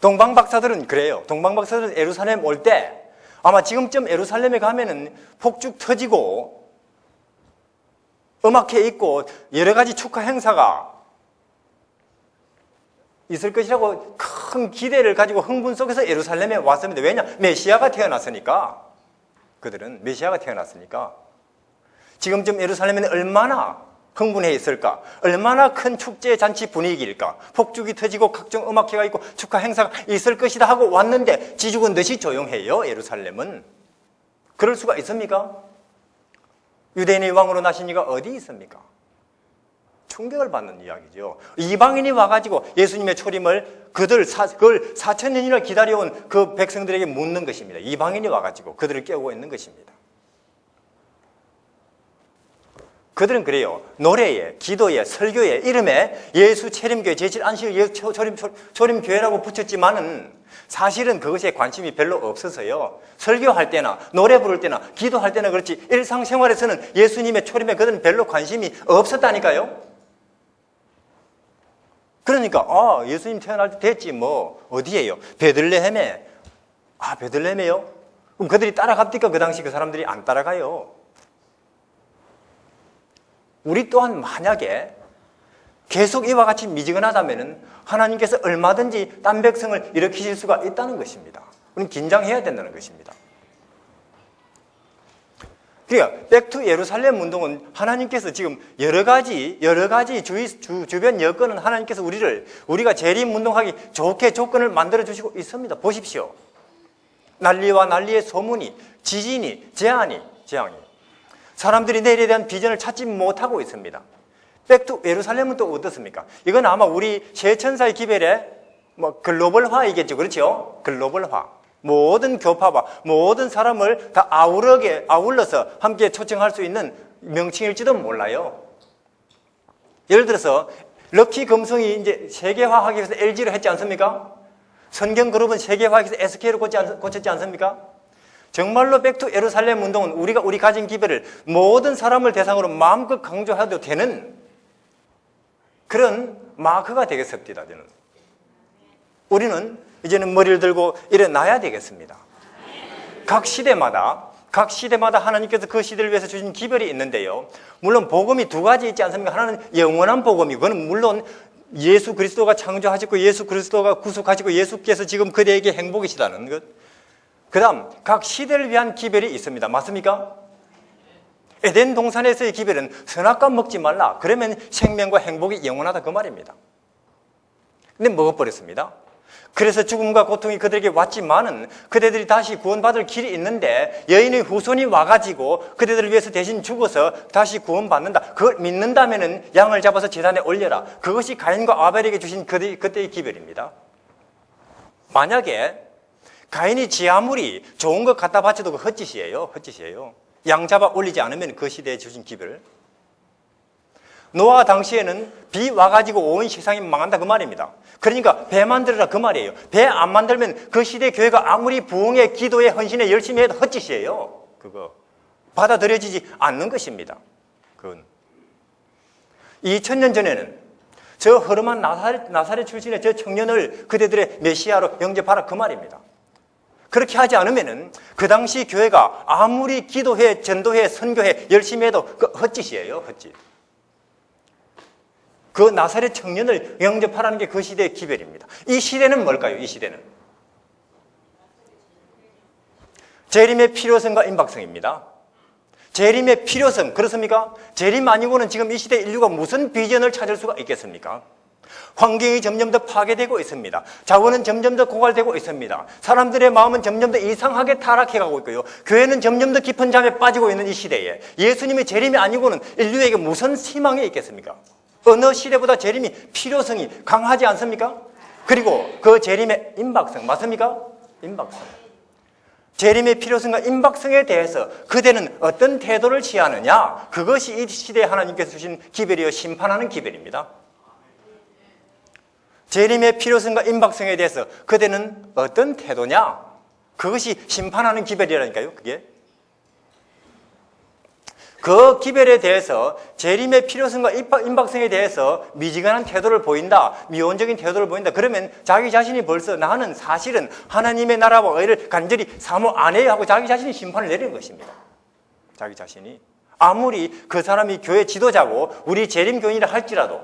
동방박사들은 그래요. 동방박사들은 예루살렘 올 때 아마 지금쯤 예루살렘에 가면은 폭죽 터지고 음악회 있고 여러 가지 축하 행사가 있을 것이라고 큰 기대를 가지고 흥분 속에서 예루살렘에 왔습니다. 왜냐? 메시아가 태어났으니까. 그들은 메시아가 태어났으니까. 지금쯤 예루살렘에는 얼마나 흥분해 있을까? 얼마나 큰 축제 잔치 분위기일까? 폭죽이 터지고 각종 음악회가 있고 축하 행사가 있을 것이다 하고 왔는데 지죽은 듯이 조용해요. 예루살렘은. 그럴 수가 있습니까? 유대인의 왕으로 나신 이가 어디 있습니까? 충격을 받는 이야기죠. 이방인이 와가지고 예수님의 초림을 그걸 4,000년이나 기다려온 그 백성들에게 묻는 것입니다. 이방인이 와가지고 그들을 깨우고 있는 것입니다. 그들은 그래요. 노래에, 기도에, 설교에, 이름에 예수 체림교회, 제7안식 예수 초림교회라고 붙였지만은 사실은 그것에 관심이 별로 없어서요. 설교할 때나 노래 부를 때나 기도할 때나 그렇지 일상생활에서는 예수님의 초림에 그들은 별로 관심이 없었다니까요. 그러니까 예수님 태어날 때 됐지 뭐 어디예요? 베들레헴에. 베들레헴에요? 그럼 그들이 따라갑니까? 그 당시 그 사람들이 안 따라가요. 우리 또한 만약에 계속 이와 같이 미지근하다면 하나님께서 얼마든지 딴 백성을 일으키실 수가 있다는 것입니다. 우리는 긴장해야 된다는 것입니다. 그러니까 백투 예루살렘 운동은 하나님께서 지금 여러 가지 주변 여건은 하나님께서 우리가 재림 운동하기 좋게 조건을 만들어 주시고 있습니다. 보십시오. 난리와 난리의 소문이, 지진이, 재앙이 사람들이 내일에 대한 비전을 찾지 못하고 있습니다. 백투 예루살렘은 또 어떻습니까? 이건 아마 우리 세천사의 기별의 글로벌화이겠죠. 그렇죠? 글로벌화. 모든 교파와 모든 사람을 다 아울러서 함께 초청할 수 있는 명칭일지도 몰라요. 예를 들어서 럭키 금성이 이제 세계화하기 위해서 LG로 했지 않습니까? 선경그룹은 세계화하기 위해서 SK로 고쳤지 않습니까? 정말로 백투 예루살렘 운동은 우리 가진 기별을 모든 사람을 대상으로 마음껏 강조해도 되는 그런 마크가 되겠습니다. 저는. 우리는 이제는 머리를 들고 일어나야 되겠습니다. 각 시대마다 하나님께서 그 시대를 위해서 주신 기별이 있는데요. 물론 복음이 두 가지 있지 않습니까? 하나는 영원한 복음이고, 그건 물론 예수 그리스도가 창조하시고 예수 그리스도가 구속하시고 예수께서 지금 그대에게 행복이시다는 것. 그 다음 각 시대를 위한 기별이 있습니다. 맞습니까? 에덴 동산에서의 기별은 선악과 먹지 말라. 그러면 생명과 행복이 영원하다 그 말입니다. 근데 먹어버렸습니다. 그래서 죽음과 고통이 그들에게 왔지만은 그대들이 다시 구원받을 길이 있는데 여인의 후손이 와가지고 그대들을 위해서 대신 죽어서 다시 구원받는다. 그걸 믿는다면은 양을 잡아서 제단에 올려라. 그것이 가인과 아벨에게 주신 그때의 기별입니다. 만약에 가인이 지 아무리 좋은 것 갖다 바쳐도 그 헛짓이에요. 양 잡아 올리지 않으면 그 시대에 주신 기별. 노아 당시에는 비 와가지고 온 세상이 망한다 그 말입니다. 그러니까 배 만들어라 그 말이에요. 배 안 만들면 그 시대 교회가 아무리 부흥에 기도에 헌신에 열심히 해도 헛짓이에요. 그거 받아들여지지 않는 것입니다. 그건 2000년 전에는 저 허름한 나사렛 출신의 저 청년을 그대들의 메시아로 영접하라 그 말입니다. 그렇게 하지 않으면은 그 당시 교회가 아무리 기도해 전도해 선교해 열심히 해도 그 헛짓이에요. 헛짓. 그 나사렛 청년을 영접하라는 게 그 시대의 기별입니다. 이 시대는 뭘까요? 이 시대는 재림의 필요성과 임박성입니다. 재림의 필요성 그렇습니까? 재림 아니고는 지금 이 시대 인류가 무슨 비전을 찾을 수가 있겠습니까? 환경이 점점 더 파괴되고 있습니다. 자원은 점점 더 고갈되고 있습니다. 사람들의 마음은 점점 더 이상하게 타락해가고 있고요. 교회는 점점 더 깊은 잠에 빠지고 있는 이 시대에 예수님의 재림이 아니고는 인류에게 무슨 희망이 있겠습니까? 어느 시대보다 재림이 필요성이 강하지 않습니까? 그리고 그 재림의 임박성 맞습니까? 임박성. 재림의 필요성과 임박성에 대해서 그대는 어떤 태도를 취하느냐? 그것이 이 시대에 하나님께서 주신 기별이요 심판하는 기별입니다. 재림의 필요성과 임박성에 대해서 그대는 어떤 태도냐? 그것이 심판하는 기별이라니까요. 그게 그 기별에 대해서 재림의 필요성과 임박성에 대해서 미지근한 태도를 보인다, 미온적인 태도를 보인다. 그러면 자기 자신이 벌써 나는 사실은 하나님의 나라와 의를 간절히 사모 안 해야 하고 자기 자신이 심판을 내리는 것입니다. 자기 자신이 아무리 그 사람이 교회 지도자고 우리 재림교인이라 할지라도,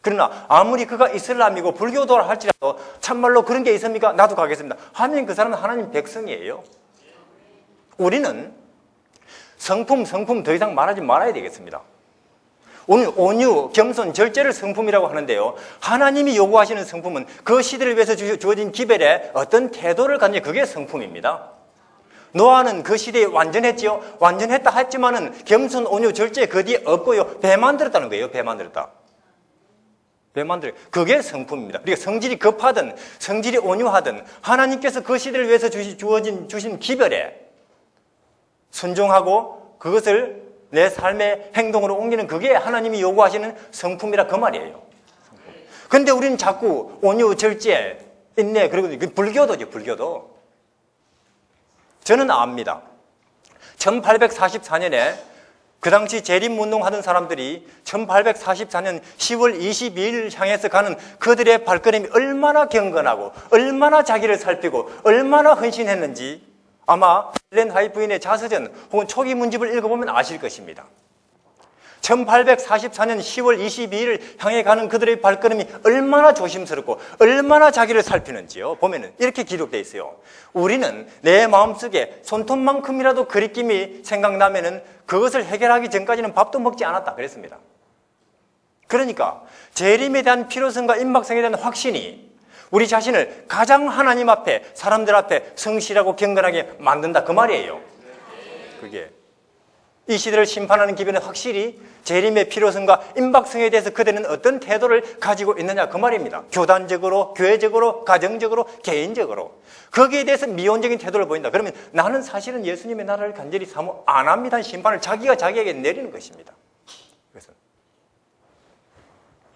그러나 아무리 그가 이슬람이고 불교도라 할지라도 참말로 그런 게 있습니까? 나도 가겠습니다 하면 그 사람은 하나님 백성이에요. 우리는 성품 더 이상 말하지 말아야 되겠습니다. 오늘 온유, 겸손, 절제를 성품이라고 하는데요. 하나님이 요구하시는 성품은 그 시대를 위해서 주어진 기별에 어떤 태도를 갖느냐, 그게 성품입니다. 노아는 그 시대에 완전했지요. 완전했다 했지만은 겸손, 온유, 절제 그 뒤에 없고요. 배 만들었다는 거예요. 배 만들었다. 그게 성품입니다. 그러니까 성질이 급하든 성질이 온유하든 하나님께서 그 시대를 위해서 주신 기별에 순종하고 그것을 내 삶의 행동으로 옮기는 그게 하나님이 요구하시는 성품이라 그 말이에요. 그런데 우리는 자꾸 온유, 절제, 인내, 그리고 불교도죠. 불교도. 저는 압니다. 1844년에 그 당시 재림운동하던 사람들이 1844년 10월 22일 향해서 가는 그들의 발걸음이 얼마나 경건하고 얼마나 자기를 살피고 얼마나 헌신했는지 아마 헬렌 화이트 부인의 자서전 혹은 초기 문집을 읽어보면 아실 것입니다. 1844년 10월 22일을 향해 가는 그들의 발걸음이 얼마나 조심스럽고 얼마나 자기를 살피는지요. 보면은 이렇게 기록되어 있어요. 우리는 내 마음속에 손톱만큼이라도 그리낌이 생각나면은 그것을 해결하기 전까지는 밥도 먹지 않았다 그랬습니다. 그러니까 재림에 대한 필요성과 임박성에 대한 확신이 우리 자신을 가장 하나님 앞에, 사람들 앞에 성실하고 경건하게 만든다 그 말이에요. 그게 이 시대를 심판하는 기별은 확실히 재림의 필요성과 임박성에 대해서 그들은 어떤 태도를 가지고 있느냐 그 말입니다. 교단적으로, 교회적으로, 가정적으로, 개인적으로 거기에 대해서 미온적인 태도를 보인다. 그러면 나는 사실은 예수님의 나라를 간절히 사모 안 합니다. 심판을 자기가 자기에게 내리는 것입니다. 그래서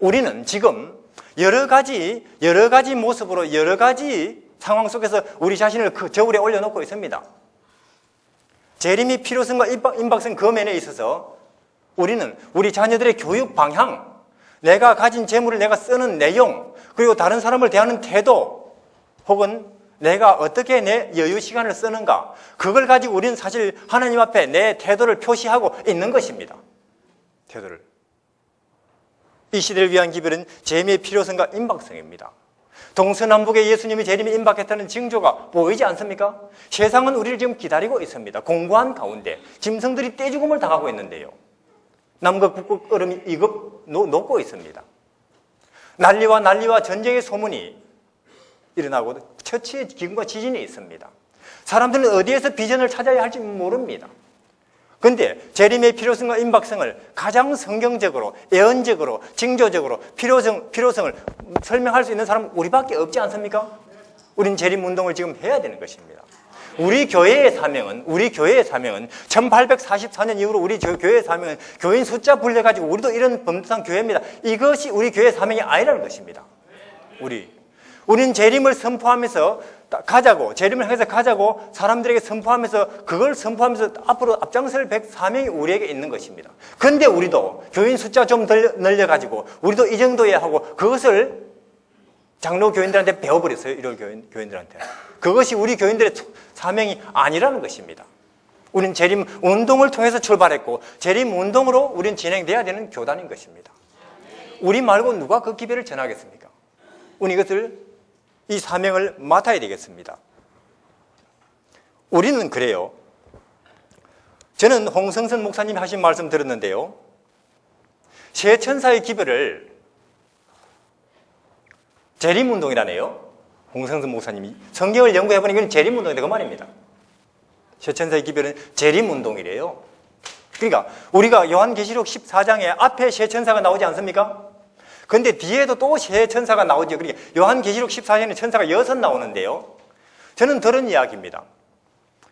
우리는 지금 여러 가지 모습으로 여러 가지 상황 속에서 우리 자신을 그 저울에 올려놓고 있습니다. 재림의 필요성과 임박성 그 면에 있어서 우리는 우리 자녀들의 교육 방향, 내가 가진 재물을 내가 쓰는 내용, 그리고 다른 사람을 대하는 태도, 혹은 내가 어떻게 내 여유 시간을 쓰는가, 그걸 가지고 우리는 사실 하나님 앞에 내 태도를 표시하고 있는 것입니다. 태도를. 이 시대를 위한 기별은 재림의 필요성과 임박성입니다. 동서남북에 예수님이 재림에 임박했다는 징조가 보이지 않습니까? 세상은 우리를 지금 기다리고 있습니다. 공고한 가운데 짐승들이 떼죽음을 당하고 있는데요. 남극 북극 얼음이 녹고 있습니다. 난리와 전쟁의 소문이 일어나고 처치의 기근과 지진이 있습니다. 사람들은 어디에서 비전을 찾아야 할지 모릅니다. 그런데 재림의 필요성과 임박성을 가장 성경적으로, 예언적으로, 징조적으로 필요성을 설명할 수 있는 사람은 우리밖에 없지 않습니까? 우린 재림 운동을 지금 해야 되는 것입니다. 우리 교회의 사명은 1844년 이후로 우리 교회의 사명은 교인 숫자 불려가지고 우리도 이런 범상 교회입니다. 이것이 우리 교회의 사명이 아니라는 것입니다. 우리는 재림을 선포하면서 재림을 향해서 가자고 사람들에게 선포하면서 그걸 선포하면서 앞으로 앞장설 사명이 우리에게 있는 것입니다. 그런데 우리도 교인 숫자 좀 늘려가지고 우리도 이 정도야 하고 그것을 장로 교인들한테 배워버렸어요. 1월 교인들한테. 그것이 우리 교인들의 사명이 아니라는 것입니다. 우리는 재림 운동을 통해서 출발했고 재림 운동으로 우리는 진행돼야 되는 교단인 것입니다. 우리 말고 누가 그 기별을 전하겠습니까? 우리는 이 사명을 맡아야 되겠습니다. 우리는 그래요. 저는 홍성선 목사님이 하신 말씀 들었는데요. 새 천사의 기별을 재림운동이라네요. 홍성선 목사님이 성경을 연구해보니 이건 재림운동이다 그 말입니다. 새 천사의 기별은 재림운동이래요. 그러니까 우리가 요한계시록 14장에 앞에 새 천사가 나오지 않습니까? 그런데 뒤에도 또 새 천사가 나오죠. 그러니까 요한계시록 14장에 천사가 6 나오는데요. 저는 들은 이야기입니다.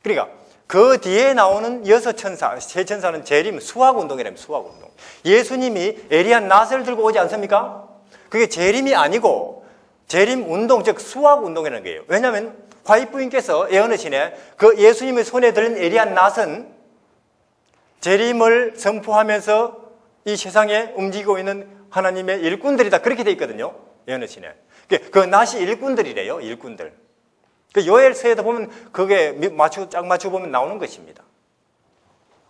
그러니까 그 뒤에 나오는 6 천사, 새 천사는 재림 수학운동이랍니다. 수학운동. 예수님이 에리야 낫을 들고 오지 않습니까? 그게 재림이 아니고 재림운동, 즉 수학운동이라는 거예요. 왜냐하면 화이부인께서 예언하시네 그 예수님의 손에 들린 에리야 낫은 재림을 선포하면서 이 세상에 움직이고 있는 하나님의 일꾼들이다. 그렇게 돼 있거든요. 예언하시네. 그 낫이 일꾼들이래요. 일꾼들. 그 요엘서에도 보면 그게 짝 맞추고 보면 나오는 것입니다.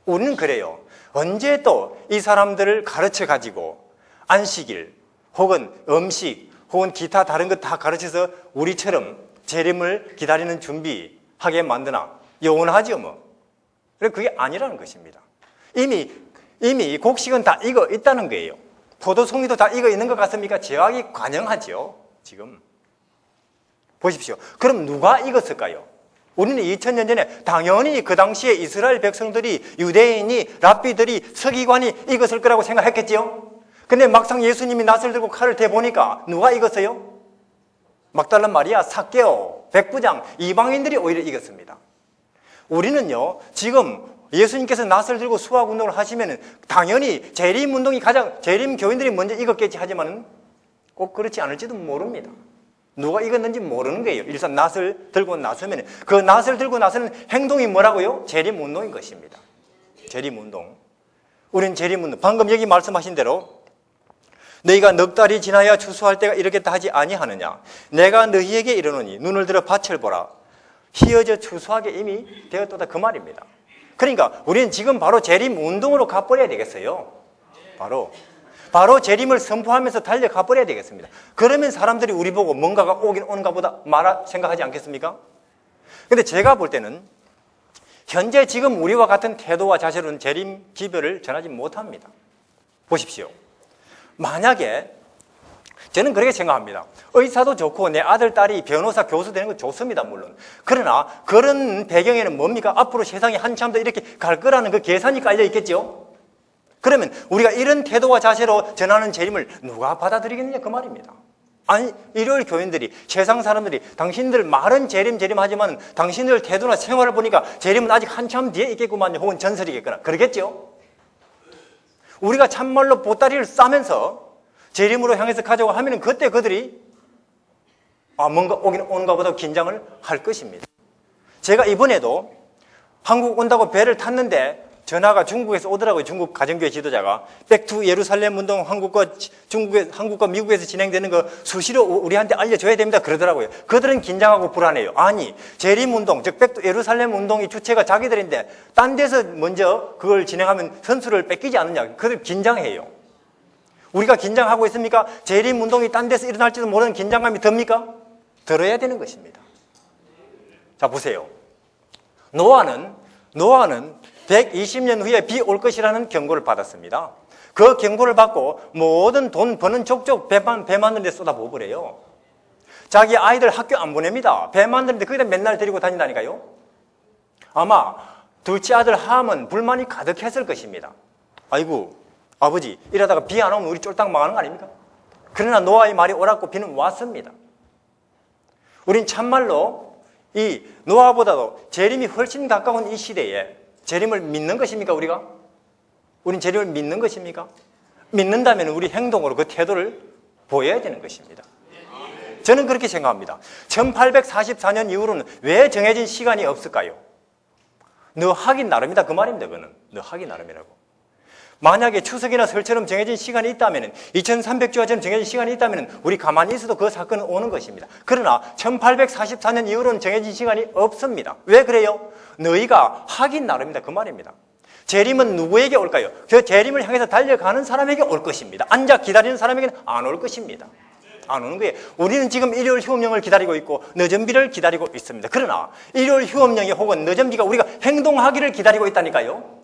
우리는 그래요. 언제 또 이 사람들을 가르쳐 가지고 안식일 혹은 음식 혹은 기타 다른 것 다 가르쳐서 우리처럼 재림을 기다리는 준비하게 만드나? 영원하지요 뭐. 그게 아니라는 것입니다. 이미 곡식은 다 익어 있다는 거예요. 포도송이도 다 익어 있는 것 같습니까? 제약이 관영하죠. 지금 보십시오. 그럼 누가 익었을까요? 우리는 2000년 전에 당연히 그 당시에 이스라엘 백성들이, 유대인이, 랍비들이, 서기관이 익었을 거라고 생각했겠지요. 근데 막상 예수님이 낫을 들고 칼을 대보니까 누가 익었어요? 막달라 마리아, 삭개오, 백부장, 이방인들이 오히려 익었습니다. 우리는요, 지금 예수님께서 낫을 들고 수학운동을 하시면 당연히 재림운동이 재림 교인들이 먼저 익었겠지 하지만 꼭 그렇지 않을지도 모릅니다. 누가 익었는지 모르는 거예요. 일단 낫을 들고 나서면 그 낫을 들고 나서는 행동이 뭐라고요? 재림운동인 것입니다. 재림운동. 우린 재림운동. 방금 여기 말씀하신 대로 너희가 넉 달이 지나야 추수할 때가 이르겠다 하지 아니하느냐. 내가 너희에게 이르노니 눈을 들어 밭을 보라. 희어져 추수하게 이미 되었도다 그 말입니다. 그러니까 우리는 지금 바로 재림운동으로 가버려야 되겠어요. 바로 재림을 선포하면서 달려가 버려야 되겠습니다. 그러면 사람들이 우리 보고 뭔가가 오긴 오는가 보다 생각하지 않겠습니까? 근데 제가 볼 때는 현재 지금 우리와 같은 태도와 자세로는 재림 기별을 전하지 못합니다. 보십시오. 만약에 저는 그렇게 생각합니다. 의사도 좋고 내 아들, 딸이 변호사, 교수 되는 건 좋습니다. 물론. 그러나 그런 배경에는 뭡니까? 앞으로 세상이 한참 더 이렇게 갈 거라는 그 계산이 깔려 있겠죠. 그러면 우리가 이런 태도와 자세로 전하는 재림을 누가 받아들이겠느냐 그 말입니다. 아니, 일요일 교인들이, 세상 사람들이 당신들 말은 재림 하지만 당신들 태도나 생활을 보니까 재림은 아직 한참 뒤에 있겠구만요. 혹은 전설이겠거나 그러겠죠. 우리가 참말로 보따리를 싸면서 재림으로 향해서 가져가 하면은 그때 그들이 뭔가 오긴 오는가 보다 긴장을 할 것입니다. 제가 이번에도 한국 온다고 배를 탔는데 전화가 중국에서 오더라고요. 중국 가정교회 지도자가 백투 예루살렘 운동 한국과 미국에서 진행되는 거 수시로 우리한테 알려줘야 됩니다. 그러더라고요. 그들은 긴장하고 불안해요. 아니, 재림 운동, 즉 백투 예루살렘 운동이 주체가 자기들인데 딴 데서 먼저 그걸 진행하면 선수를 뺏기지 않느냐. 그들 긴장해요. 우리가 긴장하고 있습니까? 재림 운동이 딴 데서 일어날지도 모르는 긴장감이 듭니까? 들어야 되는 것입니다. 자, 보세요. 노아는 120년 후에 비 올 것이라는 경고를 받았습니다. 그 경고를 받고 모든 돈 버는 족족 배 만드는 데 쏟아부어 버려요. 자기 아이들 학교 안 보냅니다. 배 만드는데 거기다 맨날 데리고 다닌다니까요. 아마 둘째 아들 함은 불만이 가득했을 것입니다. 아이고 아버지 이러다가 비 안 오면 우리 쫄딱 망하는 거 아닙니까? 그러나 노아의 말이 옳았고 비는 왔습니다. 우린 참말로 이 노아보다도 재림이 훨씬 가까운 이 시대에 재림을 믿는 것입니까, 우리가? 우린 재림을 믿는 것입니까? 믿는다면 우리 행동으로 그 태도를 보여야 되는 것입니다. 저는 그렇게 생각합니다. 1844년 이후로는 왜 정해진 시간이 없을까요? 너 하긴 나름이다 그 말입니다. 그거는 너 하긴 나름이라고. 만약에 추석이나 설처럼 정해진 시간이 있다면 2300주화처럼 정해진 시간이 있다면 우리 가만히 있어도 그 사건은 오는 것입니다. 그러나 1844년 이후로는 정해진 시간이 없습니다. 왜 그래요? 너희가 하긴 나름이다 그 말입니다. 재림은 누구에게 올까요? 그 재림을 향해서 달려가는 사람에게 올 것입니다. 앉아 기다리는 사람에게는 안 올 것입니다. 안 오는 거예요. 우리는 지금 일요일 휴업령을 기다리고 있고 늦은 비를 기다리고 있습니다. 그러나 일요일 휴업령이 혹은 늦은 비가 우리가 행동하기를 기다리고 있다니까요.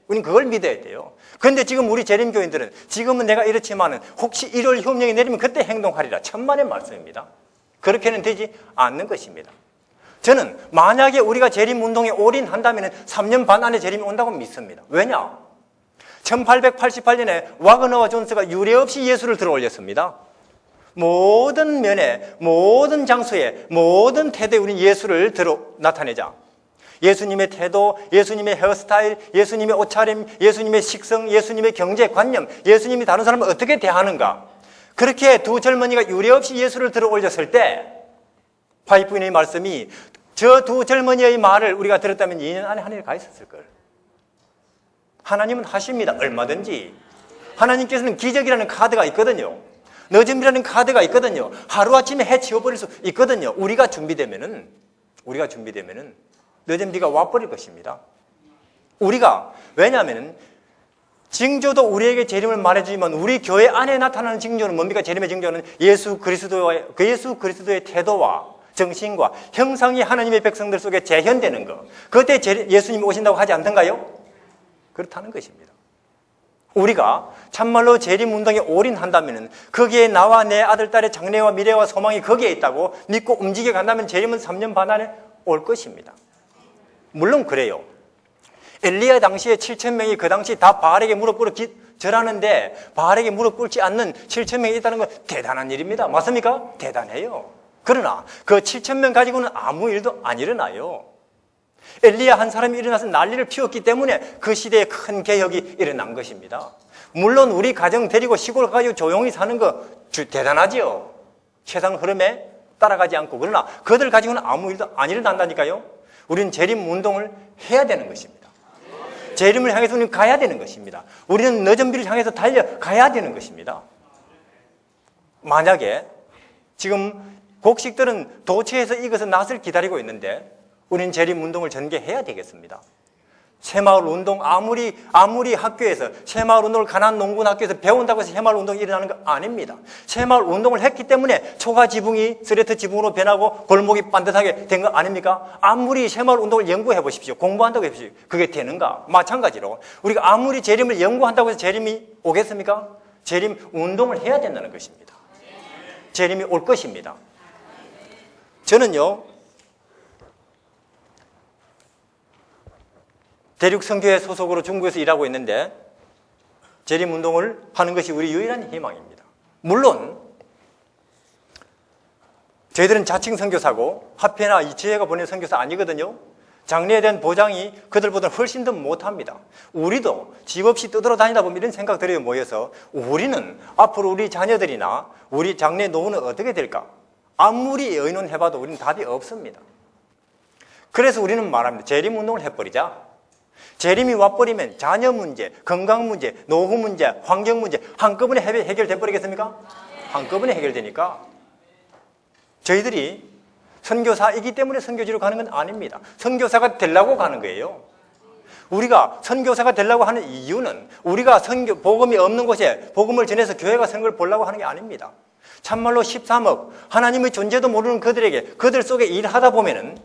우린 그걸 믿어야 돼요. 그런데 지금 우리 재림교인들은 지금은 내가 이렇지만은 혹시 일요일 휴업령이 내리면 그때 행동하리라. 천만의 말씀입니다. 그렇게는 되지 않는 것입니다. 저는 만약에 우리가 재림운동에 올인한다면 3년 반 안에 재림이 온다고 믿습니다. 왜냐? 1888년에 와그너와 존스가 유례없이 예수를 들어 올렸습니다. 모든 면에, 모든 장소에, 모든 태도에 우리는 예수를 들어 나타내자. 예수님의 태도, 예수님의 헤어스타일, 예수님의 옷차림, 예수님의 식성, 예수님의 경제관념, 예수님이 다른 사람을 어떻게 대하는가. 그렇게 두 젊은이가 유례없이 예수를 들어 올렸을 때 파이프인의 말씀이 저 두 젊은이의 말을 우리가 들었다면 2년 안에 하늘에 가 있었을 걸. 하나님은 하십니다. 얼마든지. 하나님께서는 기적이라는 카드가 있거든요. 늦음이라는 카드가 있거든요. 하루아침에 해치워버릴 수 있거든요. 우리가 준비되면은 늦은 비가 와버릴 것입니다. 왜냐하면 징조도 우리에게 재림을 말해주지만 우리 교회 안에 나타나는 징조는 뭡니까? 재림의 징조는 예수 그리스도의 태도와 정신과 형상이 하나님의 백성들 속에 재현되는 것. 그때 예수님이 오신다고 하지 않던가요? 그렇다는 것입니다. 우리가 참말로 재림운동에 올인한다면 거기에 나와 내 아들, 딸의 장래와 미래와 소망이 거기에 있다고 믿고 움직여 간다면 재림은 3년 반 안에 올 것입니다. 물론 그래요. 엘리야 당시에 7,000명이 그 당시 다 바알에게 무릎 꿇어 절하는데 바알에게 무릎 꿇지 않는 7,000명이 있다는 건 대단한 일입니다. 맞습니까? 대단해요. 그러나 그 7,000명 가지고는 아무 일도 안 일어나요. 엘리야 한 사람이 일어나서 난리를 피웠기 때문에 그 시대에 큰 개혁이 일어난 것입니다. 물론 우리 가정 데리고 시골 가지고 조용히 사는 거 대단하지요. 세상 흐름에 따라가지 않고. 그러나 그들 가지고는 아무 일도 안 일어난다니까요. 우리는 재림 운동을 해야 되는 것입니다. 재림을 향해서 우리는 가야 되는 것입니다. 우리는 늦은 비를 향해서 달려가야 되는 것입니다. 만약에 지금 곡식들은 도처에서 익어서 낫을 기다리고 있는데 우리는 재림 운동을 전개해야 되겠습니다. 새마을 운동 아무리 학교에서 새마을 운동을 가난 농군 학교에서 배운다고 해서 새마을 운동이 일어나는 거 아닙니다. 새마을 운동을 했기 때문에 초가 지붕이 스레트 지붕으로 변하고 골목이 반듯하게 된 거 아닙니까? 아무리 새마을 운동을 연구해 보십시오. 공부한다고 해보십시오. 그게 되는가? 마찬가지로 우리가 아무리 재림을 연구한다고 해서 재림이 오겠습니까? 재림 운동을 해야 된다는 것입니다. 재림이 올 것입니다. 저는요, 대륙선교회 소속으로 중국에서 일하고 있는데 재림운동을 하는 것이 우리 유일한 희망입니다. 물론 저희들은 자칭 선교사고 화폐나 저희가 보낸 선교사 아니거든요. 장래에 대한 보장이 그들보다 훨씬 더 못합니다. 우리도 집 없이 떠돌아 다니다 보면 이런 생각들이 모여서 우리는 앞으로 우리 자녀들이나 우리 장래 노후는 어떻게 될까? 아무리 의논해봐도 우리는 답이 없습니다. 그래서 우리는 말합니다. 재림운동을 해버리자. 재림이 와버리면 자녀 문제, 건강 문제, 노후 문제, 환경 문제 한꺼번에 해결돼 버리겠습니까? 한꺼번에 해결되니까 저희들이 선교사이기 때문에 선교지로 가는 건 아닙니다. 선교사가 되려고 가는 거예요. 우리가 선교사가 되려고 하는 이유는 우리가 복음이 없는 곳에 복음을 전해서 교회가 서는 걸 보려고 하는 게 아닙니다. 참말로 13억 하나님의 존재도 모르는 그들에게 그들 속에 일하다 보면은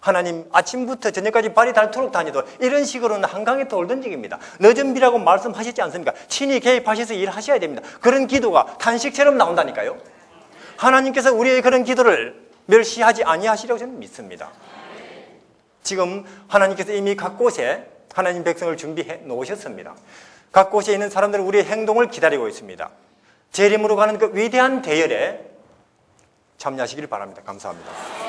하나님 아침부터 저녁까지 발이 닳도록 다녀도 이런 식으로는 한강에 돌 던지기입니다. 늦은 비라고 말씀하시지 않습니까? 친히 개입하셔서 일하셔야 됩니다. 그런 기도가 탄식처럼 나온다니까요. 하나님께서 우리의 그런 기도를 멸시하지 아니하시려고 저는 믿습니다. 지금 하나님께서 이미 각 곳에 하나님 백성을 준비해 놓으셨습니다. 각 곳에 있는 사람들은 우리의 행동을 기다리고 있습니다. 재림으로 가는 그 위대한 대열에 참여하시길 바랍니다. 감사합니다.